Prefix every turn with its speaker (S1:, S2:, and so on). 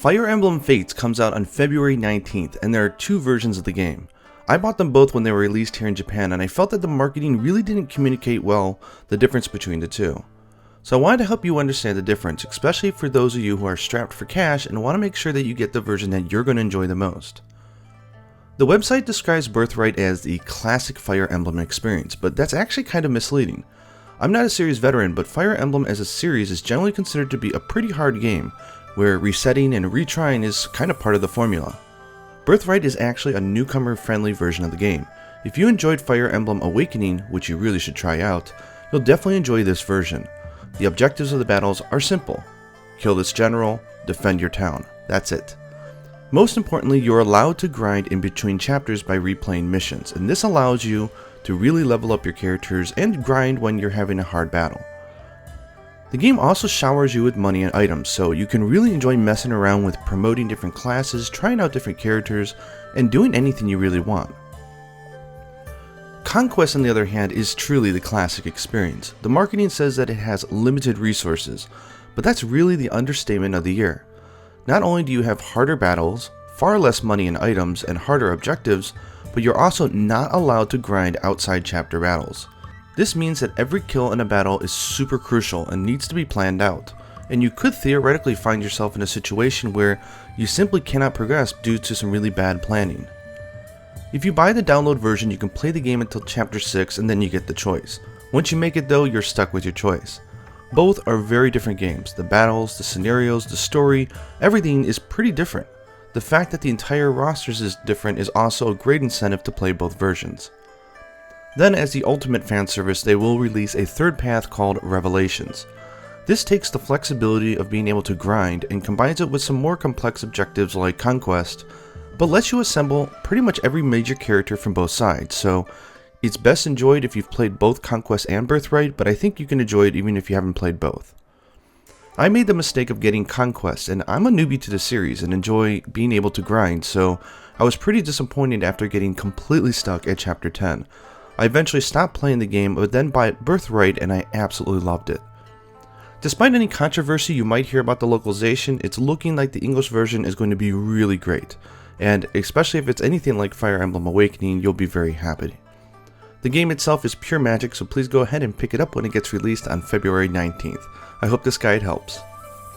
S1: Fire Emblem Fates comes out on February 19th, and there are two versions of the game. I bought them both when they were released here in Japan, and I felt that the marketing really didn't communicate well the difference between the two. So I wanted to help you understand the difference, especially for those of you who are strapped for cash and want to make sure that you get the version that you're going to enjoy the most. The website describes Birthright as the classic Fire Emblem experience, but that's actually kind of misleading. I'm not a series veteran, but Fire Emblem as a series is generally considered to be a pretty hard game, where resetting and retrying is kind of part of the formula. Birthright is actually a newcomer-friendly version of the game. If you enjoyed Fire Emblem Awakening, which you really should try out, you'll definitely enjoy this version. The objectives of the battles are simple. Kill this general, defend your town. That's it. Most importantly, you're allowed to grind in between chapters by replaying missions, and this allows you to really level up your characters and grind when you're having a hard battle. The game also showers you with money and items, so you can really enjoy messing around with promoting different classes, trying out different characters, and doing anything you really want. Conquest, on the other hand, is truly the classic experience. The marketing says that it has limited resources, but that's really the understatement of the year. Not only do you have harder battles, far less money and items, and harder objectives, but you're also not allowed to grind outside chapter battles. This means that every kill in a battle is super crucial and needs to be planned out, and you could theoretically find yourself in a situation where you simply cannot progress due to some really bad planning. If you buy the download version, you can play the game until chapter 6 and then you get the choice. Once you make it though, you're stuck with your choice. Both are very different games. The battles, the scenarios, the story, everything is pretty different. The fact that the entire roster is different is also a great incentive to play both versions. Then, as the ultimate fan service, they will release a third path called Revelations. This takes the flexibility of being able to grind and combines it with some more complex objectives like Conquest, but lets you assemble pretty much every major character from both sides, so it's best enjoyed if you've played both Conquest and Birthright, but I think you can enjoy it even if you haven't played both. I made the mistake of getting Conquest, and I'm a newbie to the series and enjoy being able to grind, so I was pretty disappointed after getting completely stuck at chapter 10. I eventually stopped playing the game, but then bought Birthright and I absolutely loved it. Despite any controversy you might hear about the localization, it's looking like the English version is going to be really great, and especially if it's anything like Fire Emblem Awakening, you'll be very happy. The game itself is pure magic, so please go ahead and pick it up when it gets released on February 19th. I hope this guide helps.